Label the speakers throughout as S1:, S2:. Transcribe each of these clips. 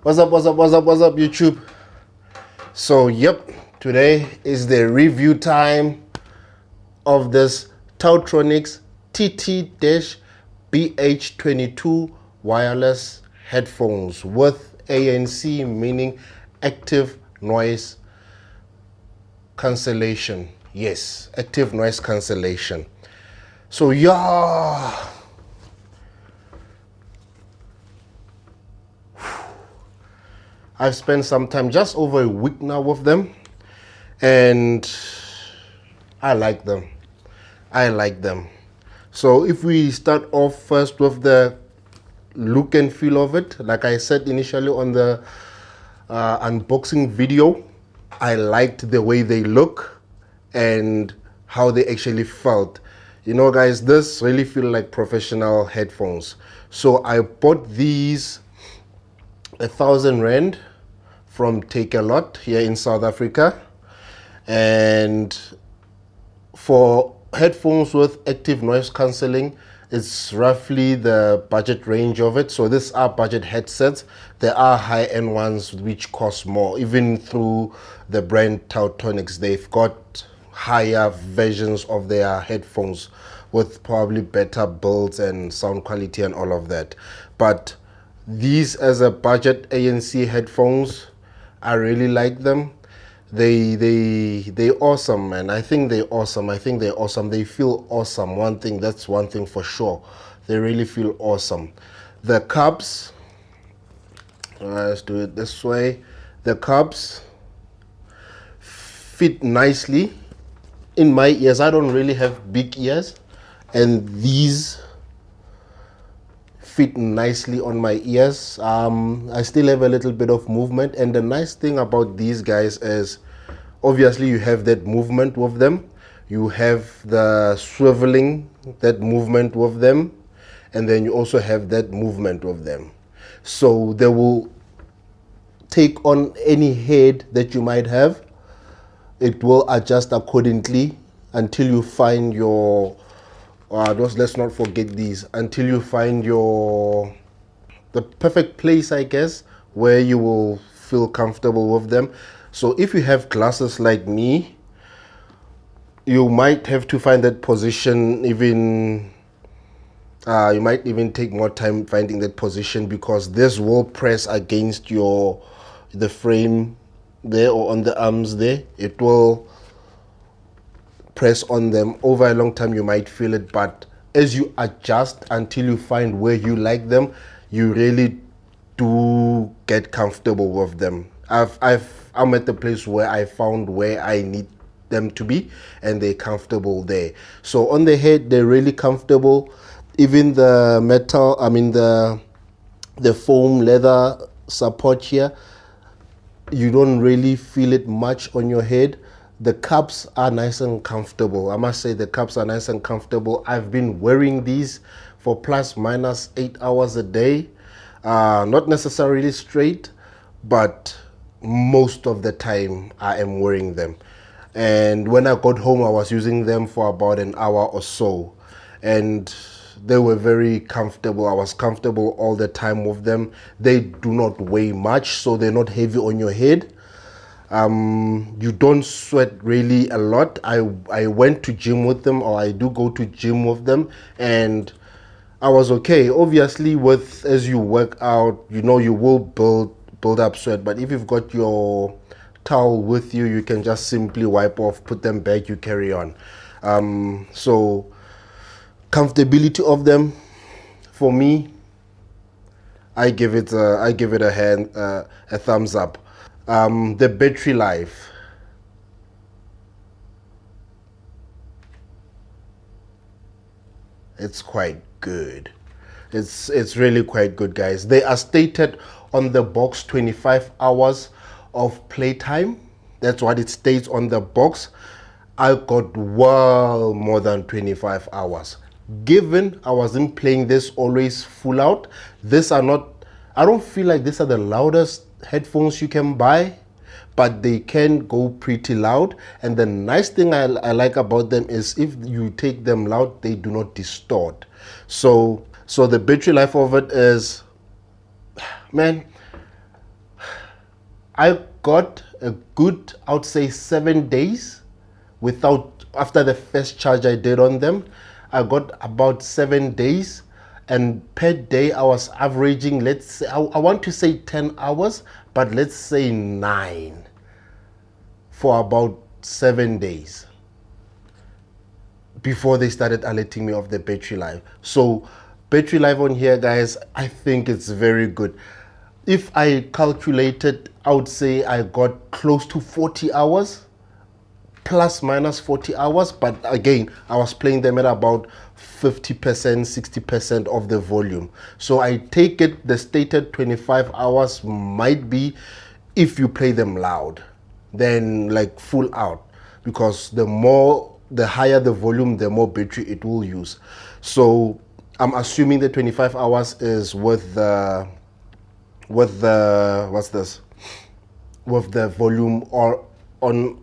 S1: What's up, YouTube? So, yep, today is the review time of this TaoTronics TT-BH22 wireless headphones with ANC, meaning active noise cancellation. Yes, active noise cancellation. So, yeah. I've spent some time, just over a week now with them, and I like them. So if we start off first with the look and feel of it, like I said initially on the unboxing video, I liked the way they look and how they actually felt. You know, guys, this really feel like professional headphones. So I bought these 1,000 Rand from Takealot here in South Africa, and for headphones with active noise cancelling, it's roughly the budget range of it. So these are budget headsets. There are high-end ones which cost more, even through the brand TaoTronics. They've got higher versions of their headphones with probably better builds and sound quality and all of that. But these, as a budget ANC headphones, I really like them. They awesome, man. I think they're awesome. They feel awesome. That's one thing for sure. They really feel awesome. The cups, let's do it this way. The cups fit nicely in my ears. I don't really have big ears, and these fit nicely on my ears. I still have a little bit of movement, and the nice thing about these guys is obviously you have that movement with them. You have the swiveling, that movement with them, and then you also have that movement with them. So they will take on any head that you might have. It will adjust accordingly until you find your let's not forget these, until you find the perfect place, I guess, where you will feel comfortable with them. So if you have glasses like me, you might have to find that position. Even you might even take more time finding that position, because this will press against the frame there, or on the arms there. It will press on them over a long time. You might feel it, but as you adjust until you find where you like them, you really do get comfortable with them. I'm at the place where I found where I need them to be, and they're comfortable there. So on the head, they're really comfortable. Even the metal, the foam leather support here, you don't really feel it much on your head. The cups are nice and comfortable. I must say, the cups are nice and comfortable. I've been wearing these for plus minus 8 hours a day. Not necessarily straight, but most of the time I am wearing them. And when I got home, I was using them for about an hour or so, and they were very comfortable. I was comfortable all the time with them. They do not weigh much, so they're not heavy on your head. You don't sweat really a lot. I went to gym with them, or I do go to gym with them, and I was okay. Obviously, as you work out, you will build up sweat. But if you've got your towel with you, you can just simply wipe off, put them back, you carry on. So comfortability of them, for me, I give it a thumbs up. The battery life, it's quite good. It's really quite good, guys. They are stated on the box 25 hours of playtime. That's what it states on the box. I got well more than 25 hours. Given I wasn't playing this always full out, I don't feel like these are the loudest headphones you can buy, but they can go pretty loud. And the nice thing I like about them is if you take them loud, they do not distort. So the battery life of it is, man, I got a good, I would say 7 days without, after the first charge I did on them, I got about 7 days, and per day I was averaging, let's say, I want to say 10 hours, but let's say 9 for about 7 days before they started alerting me of the battery life. So battery life on here, guys, I think it's very good. If I calculated, I would say I got close to 40 hours, plus minus 40 hours, but again, I was playing them at about 50%, 60% of the volume. So I take it the stated 25 hours might be if you play them loud, then like full out, because the higher the volume, the more battery it will use. So I'm assuming the 25 hours is with the what's this, with the volume or on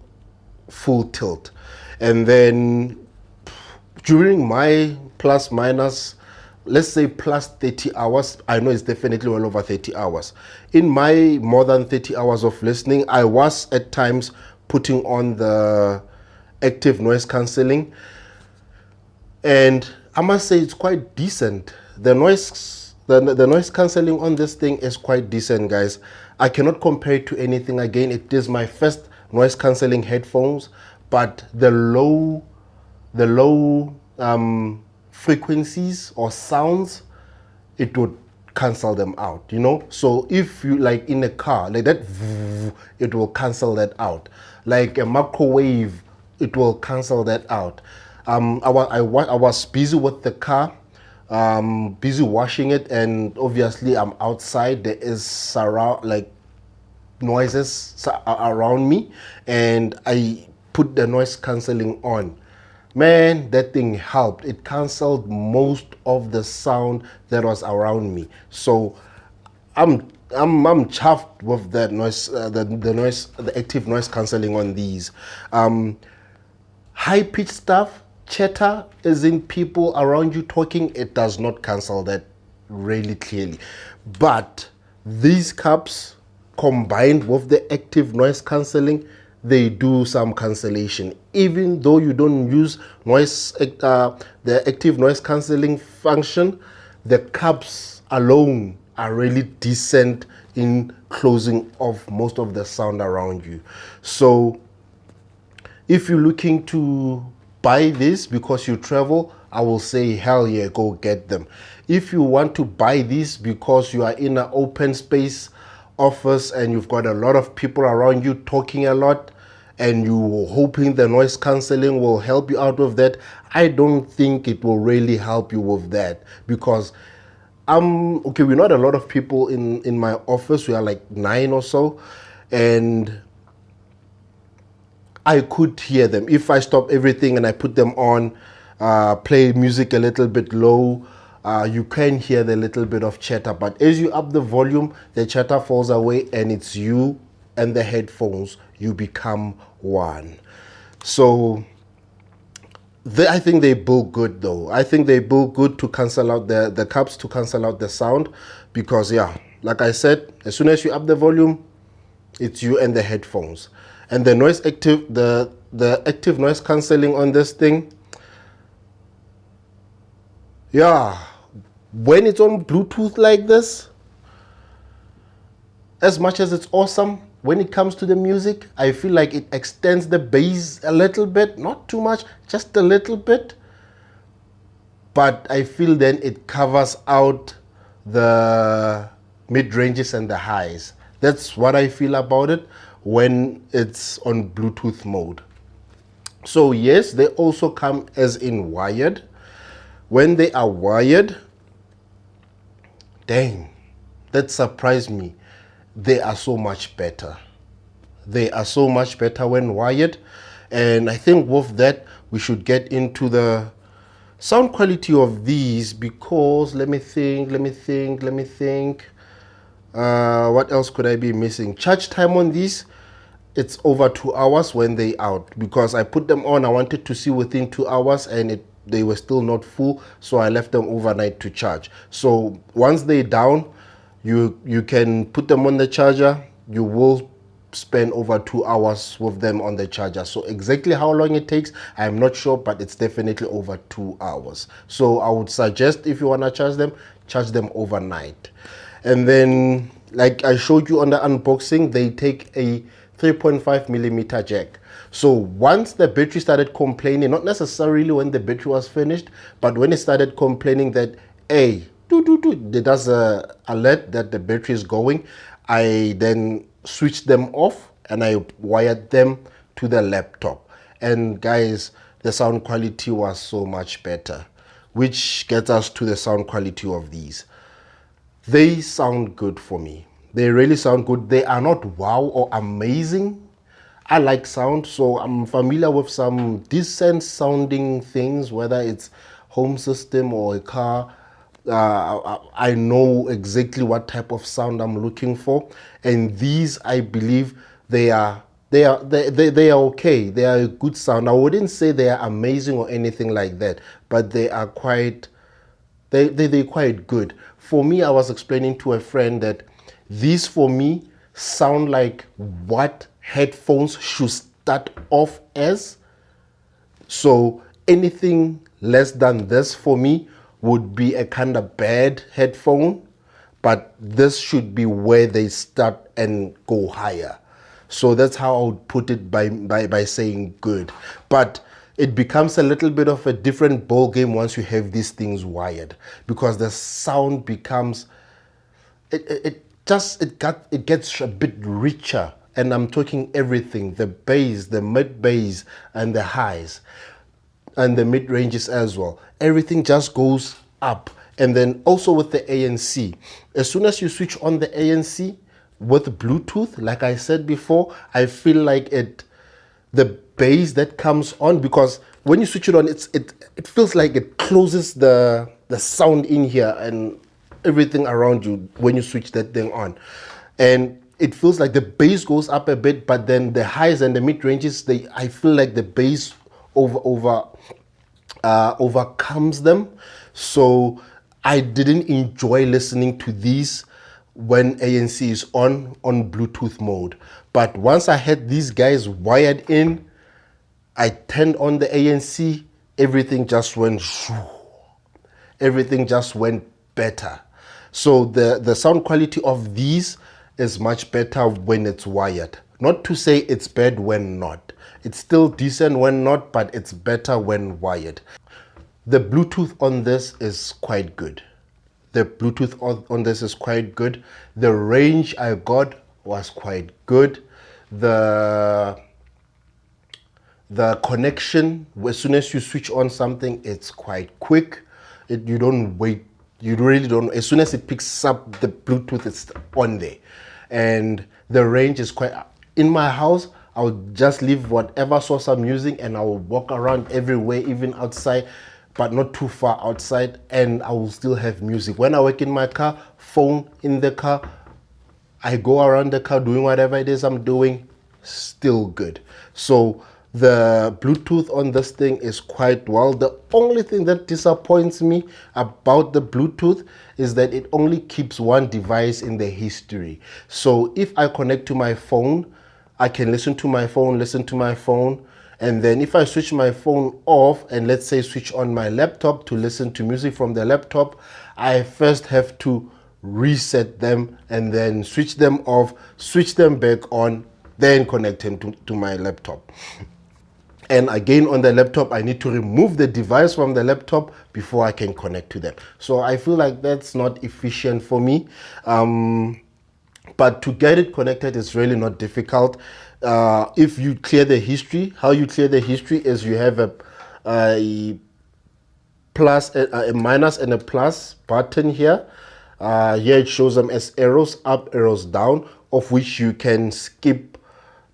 S1: full tilt. And then during my plus minus, let's say plus 30 hours, I know it's definitely well over 30 hours. In my more than 30 hours of listening, I was at times putting on the active noise cancelling, and I must say it's quite decent. The noise cancelling on this thing is quite decent, guys. I cannot compare it to anything. Again, it is my first noise cancelling headphones, but the low frequencies or sounds, it would cancel them out, you know. So if you like in a car like that, it will cancel that out. Like a microwave, it will cancel that out. I was busy with the car, busy washing it, and obviously I'm outside. There is surround like noises around me, and I put the noise cancelling on. Man, that thing helped. It canceled most of the sound that was around me. So I'm chuffed with that noise, the active noise cancelling on these. High pitched stuff, chatter, as in people around you talking, it does not cancel that really clearly. But these cups combined with the active noise cancelling, they do some cancellation. Even though you don't use the active noise cancelling function, the cups alone are really decent in closing off most of the sound around you. So if you're looking to buy this because you travel, I will say hell yeah, go get them. If you want to buy this because you are in an open space office and you've got a lot of people around you talking a lot, and you're hoping the noise cancelling will help you out with that, I don't think it will really help you with that, because we're not a lot of people in my office. We are like 9 or so, and I could hear them. If I stop everything and I put them on, play music a little bit low, you can hear the little bit of chatter. But as you up the volume, the chatter falls away, and it's you and the headphones. You become one. So I think they build good though. I think they build good to cancel out the cups, to cancel out the sound, because yeah, like I said, as soon as you up the volume, it's you and the headphones. And the active noise cancelling on this thing, yeah, when it's on Bluetooth like this, as much as it's awesome, when it comes to the music, I feel like it extends the bass a little bit, not too much, just a little bit. But I feel then it covers out the mid-ranges and the highs. That's what I feel about it when it's on Bluetooth mode. So yes, they also come as in wired. When they are wired, dang, that surprised me. They are so much better. They are so much better when wired. And I think with that, we should get into the sound quality of these, because let me think. What else could I be missing? Charge time on these, it's over 2 hours when they out, because I put them on, I wanted to see within 2 hours, and they were still not full, so I left them overnight to charge. So once they're down, you can put them on the charger. You will spend over 2 hours with them on the charger. So exactly how long it takes, I'm not sure, but it's definitely over 2 hours. So I would suggest, if you want to charge them overnight. And then, like I showed you on the unboxing, they take a 3.5 millimeter jack. So once the battery started complaining, not necessarily when the battery was finished, but when it started complaining that, hey, it does a alert that the battery is going, I then switched them off and I wired them to the laptop. And guys, the sound quality was so much better, which gets us to the sound quality of these. They sound good for me. They really sound good. They are not wow or amazing. I like sound, so I'm familiar with some decent sounding things, whether it's home system or a car. I know exactly what type of sound I'm looking for, and these, I believe, they are okay. They are a good sound. I wouldn't say they are amazing or anything like that, but they are quite they're quite good. For me, I was explaining to a friend that these, for me, sound like what headphones should start off as. So anything less than this for me would be a kind of bad headphone, but this should be where they start and go higher. So that's how I would put it by saying good. But it becomes a little bit of a different ball game once you have these things wired, because the sound becomes it gets a bit richer. And I'm talking everything: the bass, the mid bass, and the highs, and the mid ranges as well. Everything just goes up. And then also with the ANC, as soon as you switch on the ANC with Bluetooth, like I said before, I feel like the bass that comes on, because when you switch it on, it feels like it closes the sound in here and everything around you when you switch that thing on. And it feels like the bass goes up a bit, but then the highs and the mid ranges, I feel like the bass overcomes them. So I didn't enjoy listening to these when ANC is on Bluetooth mode. But once I had these guys wired in, I turned on the ANC, everything just went better. So the sound quality of these is much better when it's wired. Not to say it's bad when not. It's still decent when not, but it's better when wired. The Bluetooth on this is quite good. The Bluetooth on this is quite good. The range I got was quite good. The connection, as soon as you switch on something, it's quite quick. You don't wait. You really don't. As soon as it picks up the Bluetooth, it's on there. And the range is quite... In my house, I'll just leave whatever source I'm using and I'll walk around everywhere, even outside, but not too far outside, and I will still have music. When I work in my car, phone in the car, I go around the car doing whatever it is I'm doing, still good. So the Bluetooth on this thing is quite well. The only thing that disappoints me about the Bluetooth is that it only keeps one device in the history. So if I connect to my phone, I can listen to my phone, and then if I switch my phone off and let's say switch on my laptop to listen to music from the laptop, I first have to reset them and then switch them off, switch them back on, then connect them to my laptop. And again, on the laptop, I need to remove the device from the laptop before I can connect to them. So I feel like that's not efficient for me. But to get it connected is really not difficult. If you clear the history, how you clear the history is you have a plus, a minus and a plus button here. Here it shows them as arrows up, arrows down, of which you can skip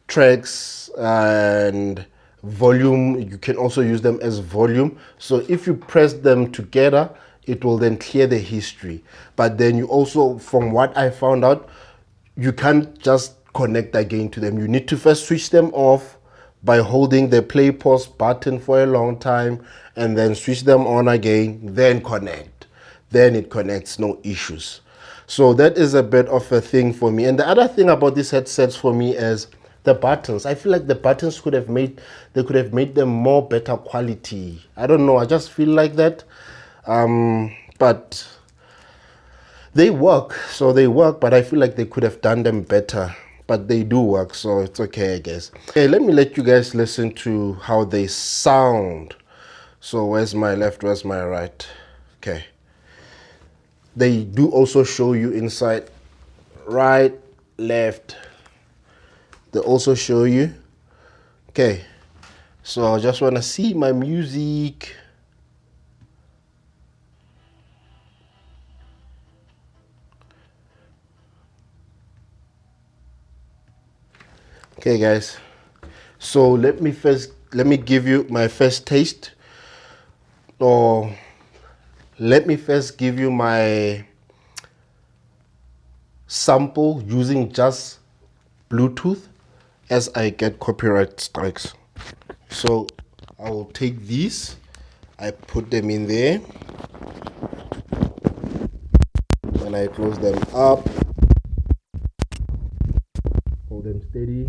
S1: tracks and volume. You can also use them as volume. So if you press them together, it will then clear the history. But then you also, from what I found out, you can't just connect again to them. You need to first switch them off by holding the play pause button for a long time and then switch them on again, then connect. Then it connects, no issues. So that is a bit of a thing for me. And the other thing about these headsets for me is the buttons. I feel like the buttons could have made them more better quality. I don't know, I just feel like that. But they work, but I feel like they could have done them better. But they do work, so it's okay, I guess. Okay, let me let you guys listen to how they sound. So where's my left, where's my right? Okay. They do also show you inside, right, left. They also show you. Okay. So I just want to see my music. Okay, guys. So let me give you my first taste, or let me first give you my sample using just Bluetooth, as I get copyright strikes. So I will take these, I put them in there, and I close them up, hold them steady.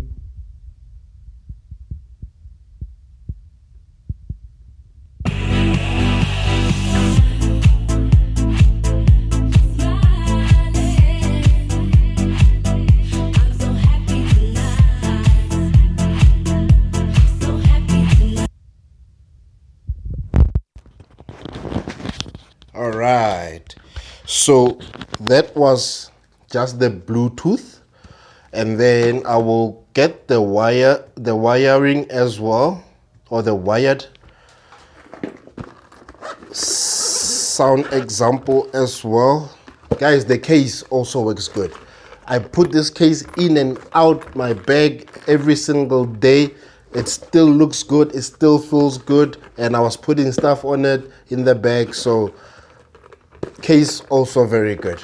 S1: All right, so that was just the Bluetooth, and then I will get the wiring as well, or the wired sound example as well. Guys, the case also works good. I put this case in and out my bag every single day. It still looks good, it still feels good, and I was putting stuff on it in the bag, so case also very good.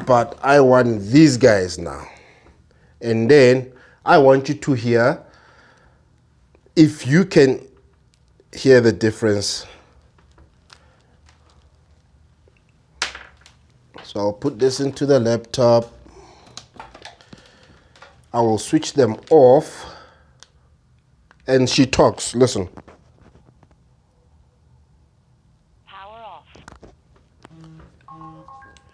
S1: But I want these guys now, and then I want you to hear, if you can hear the difference. So I'll put this into the laptop. I will switch them off, and she talks. Listen. Power off.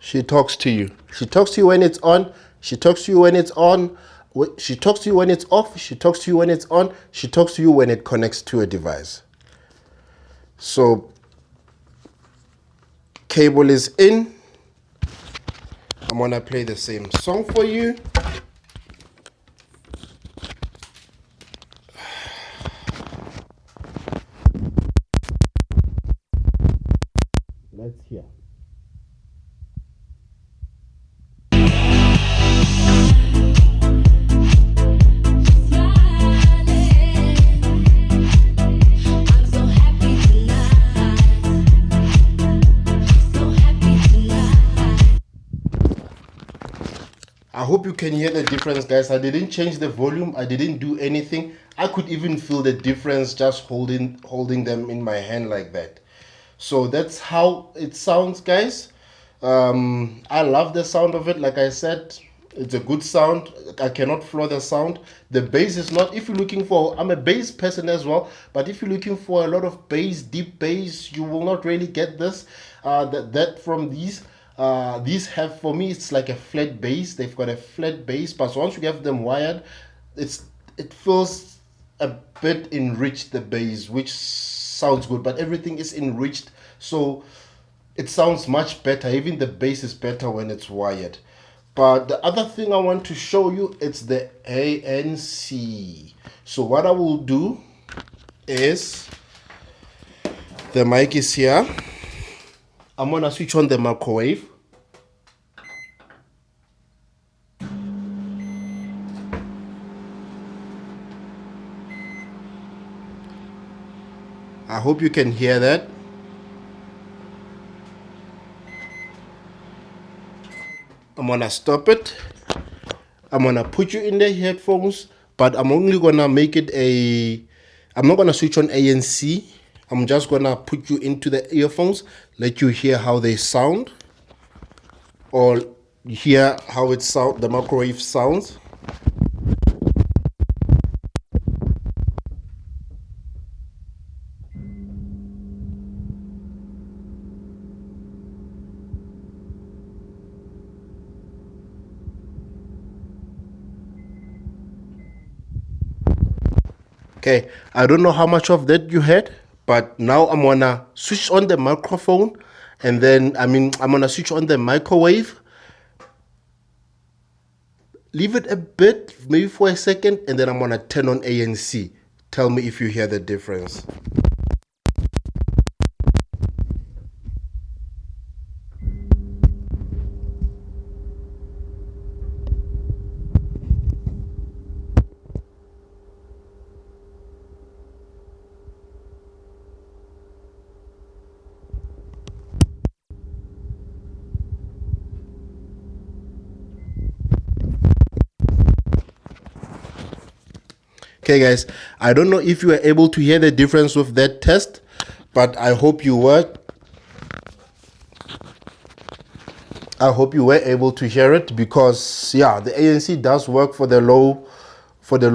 S1: She talks to you. She talks to you when it's on. She talks to you when it's on. She talks to you when it's off. She talks to you when it's on. She talks to you when it connects to a device. So cable is in. I'm gonna play the same song for you. Let's hear. I hope you can hear the difference, guys. I didn't change the volume. I didn't do anything. I could even feel the difference just holding them in my hand like that. So that's how it sounds, guys. I love the sound of it. Like I said, it's a good sound. I cannot flaw the sound. The bass is not, if you're looking for, I'm a bass person as well, but if you're looking for a lot of bass, deep bass, you will not really get this that from these. These have, for me, it's like a flat bass. They've got a flat bass, but once you have them wired, it feels a bit enriched, the bass, which sounds good, but everything is enriched, so it sounds much better. Even the bass is better when it's wired. But the other thing I want to show you, it's the ANC. So what I will do is, the mic is here. I'm gonna switch on the microwave. I hope you can hear that. I'm gonna stop it. I'm gonna put you in the headphones, but I'm only gonna make it I'm not gonna switch on ANC. I'm just gonna put you into the earphones, let you hear how they sound. or hear how it sound, the microwave sounds. Okay, I don't know how much of that you had, but now I'm gonna switch on the microphone, and then I'm gonna switch on the microwave, leave it a bit, maybe for a second, and then I'm gonna turn on ANC. Tell me if you hear the difference. Okay, guys, I don't know if you were able to hear the difference with that test, but I hope you were. I hope you were able to hear it, because yeah, the ANC does work for the low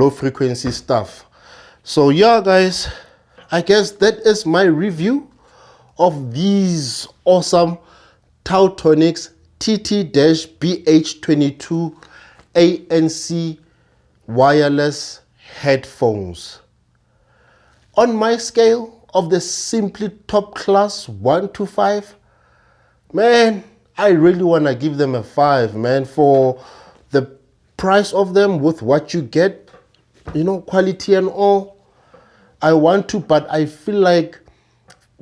S1: frequency stuff. So yeah, guys, I guess that is my review of these awesome TaoTronics TT-BH22 ANC wireless headphones. On my scale of the simply top class 1 to 5, man, I really want to give them a 5, man, for the price of them, with what you get, quality and all. I want to, but I feel like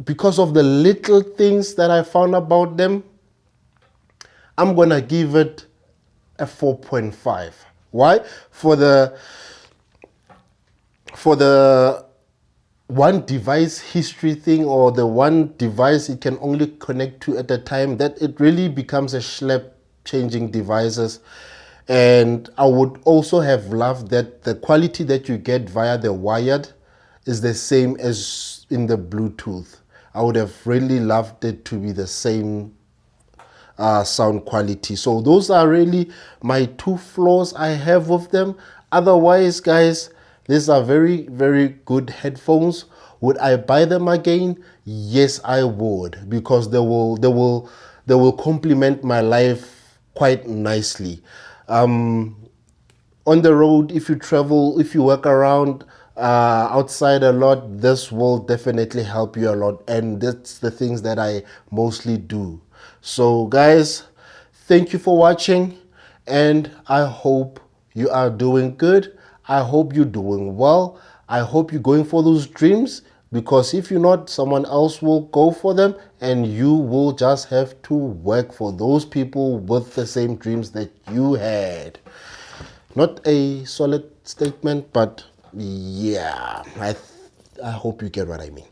S1: because of the little things that I found about them, I'm going to give it a 4.5. Why? For the one device history thing, or the one device it can only connect to at a time, that it really becomes a schlep changing devices. And I would also have loved that the quality that you get via the wired is the same as in the Bluetooth. I would have really loved it to be the same sound quality. So those are really my two flaws I have with them. Otherwise, guys, these are very, very good headphones. Would I buy them again? Yes, I would, because they will complement my life quite nicely. On the road, if you travel, if you work around outside a lot, this will definitely help you a lot, and that's the things that I mostly do. So guys, thank you for watching, and I hope you are doing good. I hope you're doing well. I hope you're going for those dreams, because if you're not, someone else will go for them, and you will just have to work for those people with the same dreams that you had. Not a solid statement, but yeah, I hope you get what I mean.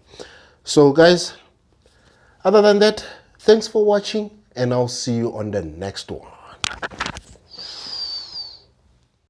S1: So guys, other than that, thanks for watching, and I'll see you on the next one.